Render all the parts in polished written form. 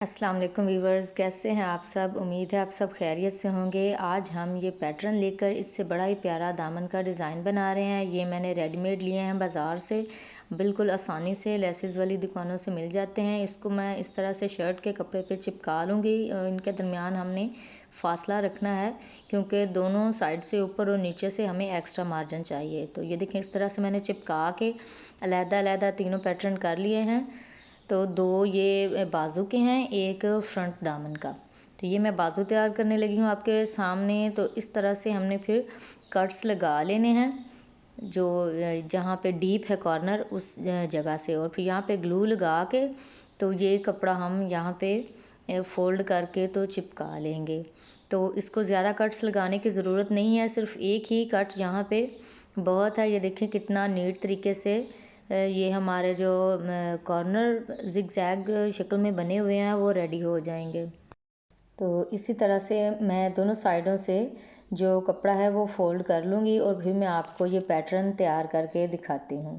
अस्सलाम वालेकुम व्यूवर्स, कैसे हैं आप सब। उम्मीद है आप सब खैरियत से होंगे। आज हम ये पैटर्न लेकर इससे बड़ा ही प्यारा दामन का डिज़ाइन बना रहे हैं। ये मैंने रेडीमेड लिए हैं बाज़ार से, बिल्कुल आसानी से लेसेस वाली दुकानों से मिल जाते हैं। इसको मैं इस तरह से शर्ट के कपड़े पे चिपका लूँगी। इनके दरमियान हमने फासला रखना है क्योंकि दोनों साइड से ऊपर और नीचे से हमें एक्स्ट्रा मार्जिन चाहिए। तो ये देखें, इस तरह से मैंने चिपका के अलहदा-अलहदा तीनों पैटर्न कर लिए हैं। तो दो ये बाजू के हैं, एक फ्रंट दामन का। तो ये मैं बाजू तैयार करने लगी हूँ आपके सामने। तो इस तरह से हमने फिर कट्स लगा लेने हैं, जो जहाँ पे डीप है कॉर्नर उस जगह से, और फिर यहाँ पे ग्लू लगा के तो ये कपड़ा हम यहाँ पे फोल्ड करके तो चिपका लेंगे। तो इसको ज़्यादा कट्स लगाने की ज़रूरत नहीं है, सिर्फ एक ही कट यहाँ पे बहुत है। ये देखें कितना नीट तरीके से ये हमारे जो कॉर्नर ज़िगज़ैग शक्ल में बने हुए हैं वो रेडी हो जाएंगे। तो इसी तरह से मैं दोनों साइडों से जो कपड़ा है वो फोल्ड कर लूँगी और फिर मैं आपको ये पैटर्न तैयार करके दिखाती हूँ।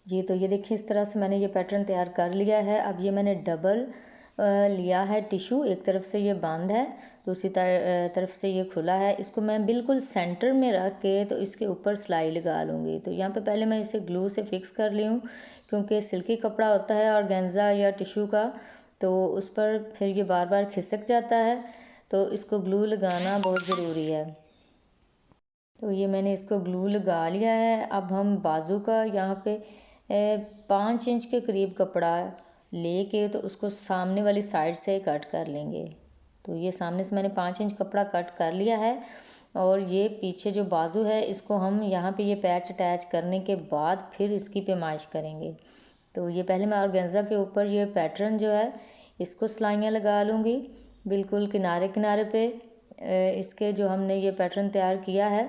जी, तो ये देखिए, इस तरह से मैंने ये पैटर्न तैयार कर लिया है। अब ये मैंने डबल लिया है टिशू, एक तरफ से ये बंद है, दूसरी तरफ से ये खुला है। इसको मैं बिल्कुल सेंटर में रख के तो इसके ऊपर सिलाई लगा लूँगी। तो यहाँ पे पहले मैं इसे ग्लू से फिक्स कर ली हूँ, क्योंकि सिल्की कपड़ा होता है ऑर्गेन्जा या टिशू का, तो उस पर फिर ये बार बार खिसक जाता है, तो इसको ग्लू लगाना बहुत ज़रूरी है। तो ये मैंने इसको ग्लू लगा लिया है। अब हम बाजू का यहाँ पे 5 इंच के करीब कपड़ा लेके तो उसको सामने वाली साइड से कट कर लेंगे। तो ये सामने से मैंने 5 इंच कपड़ा कट कर लिया है, और ये पीछे जो बाजू है इसको हम यहाँ पे ये पैच अटैच करने के बाद फिर इसकी पैमाइश करेंगे। तो ये पहले मैं ऑर्गेन्जा के ऊपर ये पैटर्न जो है इसको सिलाइयाँ लगा लूँगी, बिल्कुल किनारे किनारे पे इसके जो हमने ये पैटर्न तैयार किया है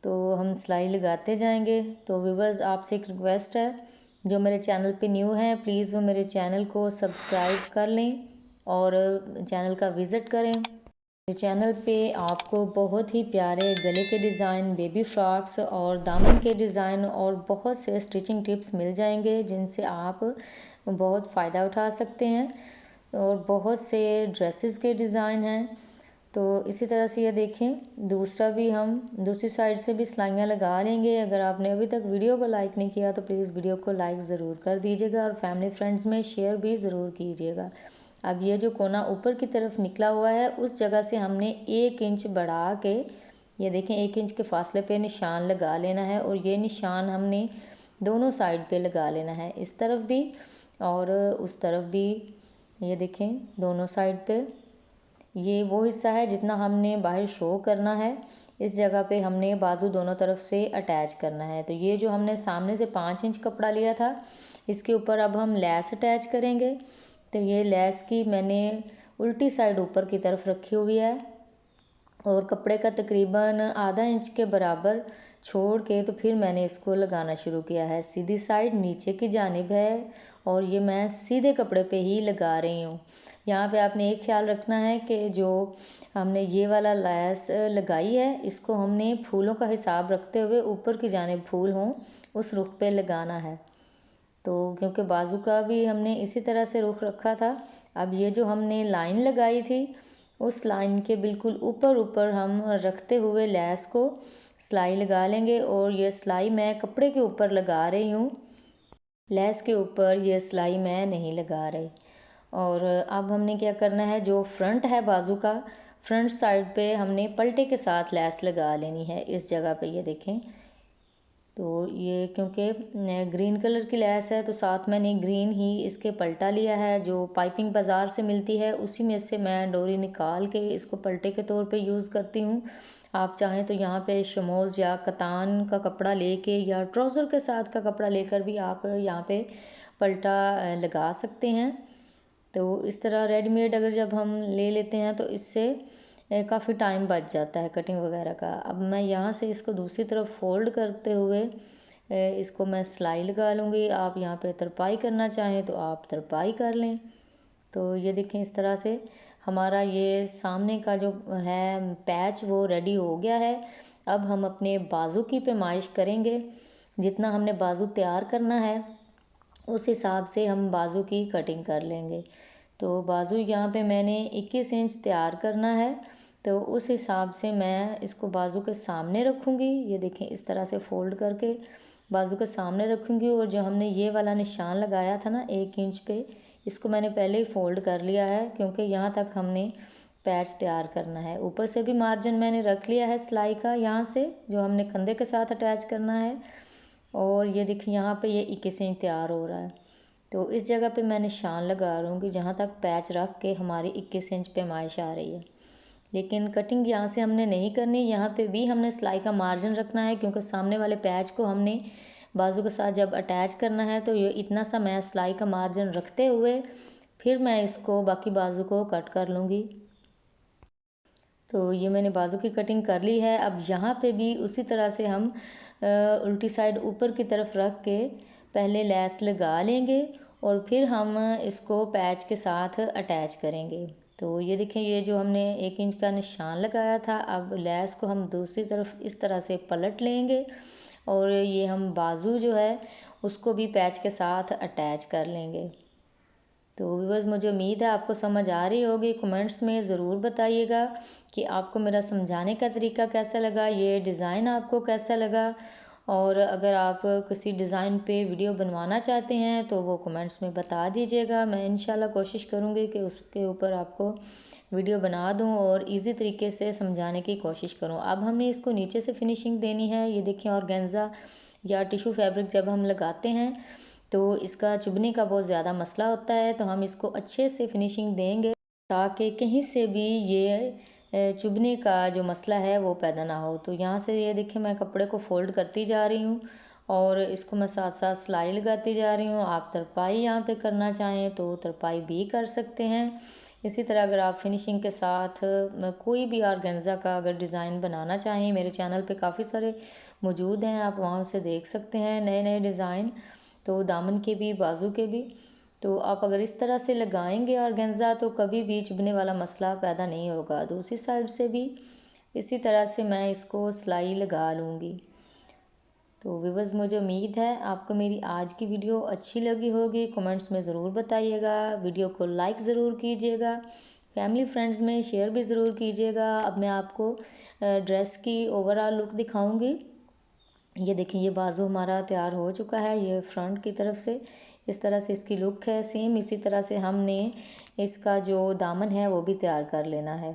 तो हम सिलाई लगाते जाएंगे। तो व्यूवर्स, आपसे एक रिक्वेस्ट है, जो मेरे चैनल पे न्यू हैं प्लीज़ वो मेरे चैनल को सब्सक्राइब कर लें और चैनल का विज़िट करें। मेरे चैनल पे आपको बहुत ही प्यारे गले के डिज़ाइन, बेबी फ्रॉक्स और दामन के डिज़ाइन और बहुत से स्टिचिंग टिप्स मिल जाएंगे, जिनसे आप बहुत फ़ायदा उठा सकते हैं। और बहुत से ड्रेसेस के डिज़ाइन हैं। तो इसी तरह से ये देखें, दूसरा भी हम दूसरी साइड से भी सिलाइयाँ लगा लेंगे। अगर आपने अभी तक वीडियो को लाइक नहीं किया तो प्लीज़ वीडियो को लाइक ज़रूर कर दीजिएगा और फैमिली फ्रेंड्स में शेयर भी ज़रूर कीजिएगा। अब ये जो कोना ऊपर की तरफ निकला हुआ है उस जगह से हमने 1 इंच बढ़ा के, ये देखें 1 इंच के फासले पे निशान लगा लेना है, और ये निशान हमने दोनों साइड पे लगा लेना है, इस तरफ भी और उस तरफ भी। ये देखें दोनों साइड पे ये वो हिस्सा है जितना हमने बाहर शो करना है, इस जगह पे हमने बाजू दोनों तरफ से अटैच करना है। तो ये जो हमने सामने से 5 इंच कपड़ा लिया था इसके ऊपर अब हम लेस अटैच करेंगे। तो ये लेस की मैंने उल्टी साइड ऊपर की तरफ रखी हुई है, और कपड़े का तकरीबन आधा इंच के बराबर छोड़ के तो फिर मैंने इसको लगाना शुरू किया है। सीधी साइड नीचे की जानिब है और ये मैं सीधे कपड़े पे ही लगा रही हूँ। यहाँ पे आपने एक ख्याल रखना है कि जो हमने ये वाला लेस लगाई है इसको हमने फूलों का हिसाब रखते हुए ऊपर की जानिब फूल हों उस रुख पे लगाना है। तो क्योंकि बाजू का भी हमने इसी तरह से रुख रखा था। अब ये जो हमने लाइन लगाई थी उस लाइन के बिल्कुल ऊपर ऊपर हम रखते हुए लेस को सिलाई लगा लेंगे, और ये सिलाई मैं कपड़े के ऊपर लगा रही हूँ, लेस के ऊपर ये सिलाई मैं नहीं लगा रही। और अब हमने क्या करना है, जो फ्रंट है बाजू का, फ्रंट साइड पे हमने पलटे के साथ लेस लगा लेनी है इस जगह पे। ये देखें, तो ये क्योंकि ग्रीन कलर की लेस है तो साथ मैंने ग्रीन ही इसके पलटा लिया है। जो पाइपिंग बाज़ार से मिलती है उसी में से मैं डोरी निकाल के इसको पलटे के तौर पे यूज़ करती हूँ। आप चाहें तो यहाँ पे शमोज़ या कतान का कपड़ा लेके या ट्राउज़र के साथ का कपड़ा लेकर भी आप यहाँ पे पलटा लगा सकते हैं। तो इस तरह रेडीमेड अगर जब हम ले लेते हैं तो इससे काफ़ी टाइम बच जाता है कटिंग वगैरह का। अब मैं यहाँ से इसको दूसरी तरफ फोल्ड करते हुए इसको मैं सिलाई लगा लूँगी। आप यहाँ पे तरपाई करना चाहें तो आप तरपाई कर लें। तो ये देखें, इस तरह से हमारा ये सामने का जो है पैच वो रेडी हो गया है। अब हम अपने बाजू की पैमाइश करेंगे, जितना हमने बाजू तैयार करना है उस हिसाब से हम बाजू की कटिंग कर लेंगे। तो बाजू यहाँ पे मैंने 21 इंच तैयार करना है, तो उस हिसाब से मैं इसको बाजू के सामने रखूँगी। ये देखें, इस तरह से फ़ोल्ड करके बाजू के सामने रखूँगी। और जो हमने ये वाला निशान लगाया था ना 1 इंच पे, इसको मैंने पहले ही फ़ोल्ड कर लिया है, क्योंकि यहाँ तक हमने पैच तैयार करना है। ऊपर से भी मार्जिन मैंने रख लिया है सिलाई का, यहाँ से जो हमने कंधे के साथ अटैच करना है। और ये देखिए यहाँ पे ये 21 इंच तैयार हो रहा है, तो इस जगह पे मैं निशान लगा लूँगी जहाँ तक पैच रख के हमारी 21 इंच पैमाइश आ रही है। लेकिन कटिंग यहाँ से हमने नहीं करनी, यहाँ पे भी हमने सिलाई का मार्जिन रखना है, क्योंकि सामने वाले पैच को हमने बाजू के साथ जब अटैच करना है, तो ये इतना सा मैं सिलाई का मार्जिन रखते हुए फिर मैं इसको बाकी बाजू को कट कर लूँगी। तो ये मैंने बाजू की कटिंग कर ली है। अब यहाँ पे भी उसी तरह से हम उल्टी साइड ऊपर की तरफ रख के पहले लेस लगा लेंगे और फिर हम इसको पैच के साथ अटैच करेंगे। तो ये देखें, ये जो हमने 1 इंच का निशान लगाया था, अब लेस को हम दूसरी तरफ इस तरह से पलट लेंगे और ये हम बाजू जो है उसको भी पैच के साथ अटैच कर लेंगे। तो व्यूअर्स, मुझे उम्मीद है आपको समझ आ रही होगी। कमेंट्स में ज़रूर बताइएगा कि आपको मेरा समझाने का तरीका कैसा लगा, ये डिज़ाइन आपको कैसा लगा। और अगर आप किसी डिज़ाइन पे वीडियो बनवाना चाहते हैं तो वो कमेंट्स में बता दीजिएगा। मैं इंशाल्लाह कोशिश करूँगी कि उसके ऊपर आपको वीडियो बना दूँ और इजी तरीके से समझाने की कोशिश करूँ। अब हमने इसको नीचे से फिनिशिंग देनी है। ये देखिए, ऑर्गेन्जा या टिशू फैब्रिक जब हम लगाते हैं तो इसका चुभने का बहुत ज़्यादा मसला होता है, तो हम इसको अच्छे से फिनिशिंग देंगे ताकि कहीं से भी ये चुभने का जो मसला है वो पैदा ना हो। तो यहाँ से ये देखिए, मैं कपड़े को फ़ोल्ड करती जा रही हूँ और इसको मैं साथ साथ सिलाई लगाती जा रही हूँ। आप तरपाई यहाँ पे करना चाहें तो तरपाई भी कर सकते हैं। इसी तरह अगर आप फिनिशिंग के साथ कोई भी ऑर्गेन्जा का अगर डिज़ाइन बनाना चाहें, मेरे चैनल पे काफ़ी सारे मौजूद हैं, आप वहाँ से देख सकते हैं नए नए डिज़ाइन, तो दामन के भी बाजू के भी। तो आप अगर इस तरह से लगाएंगे ऑर्गेन्जा तो कभी भी चुभने वाला मसला पैदा नहीं होगा। दूसरी साइड से भी इसी तरह से मैं इसको सिलाई लगा लूँगी। तो व्यूअर्स, मुझे उम्मीद है आपको मेरी आज की वीडियो अच्छी लगी होगी। कमेंट्स में ज़रूर बताइएगा। वीडियो को लाइक ज़रूर कीजिएगा, फैमिली फ्रेंड्स में शेयर भी ज़रूर कीजिएगा। अब मैं आपको ड्रेस की ओवरऑल लुक दिखाऊंगी। ये देखिए, ये बाजू हमारा तैयार हो चुका है। ये फ्रंट की तरफ से इस तरह से इसकी लुक है। सेम इसी तरह से हमने इसका जो दामन है वो भी तैयार कर लेना है।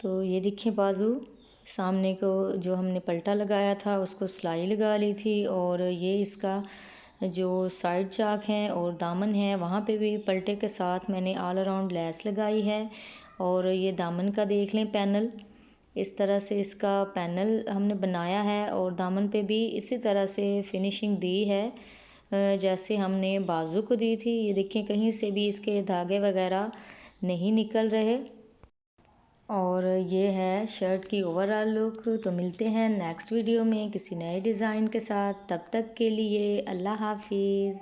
तो ये देखिए, बाजू सामने को जो हमने पल्टा लगाया था उसको सिलाई लगा ली थी, और ये इसका जो साइड चाक हैं और दामन है वहाँ पे भी पल्टे के साथ मैंने ऑल अराउंड लेस लगाई है। और ये दामन का देख लें पैनल, इस तरह से इसका पैनल हमने बनाया है और दामन पे भी इसी तरह से फिनिशिंग दी है जैसे हमने बाजू को दी थी। ये देखिए, कहीं से भी इसके धागे वगैरह नहीं निकल रहे। और ये है शर्ट की ओवरऑल लुक। तो मिलते हैं नेक्स्ट वीडियो में किसी नए डिज़ाइन के साथ। तब तक के लिए अल्लाह हाफिज़।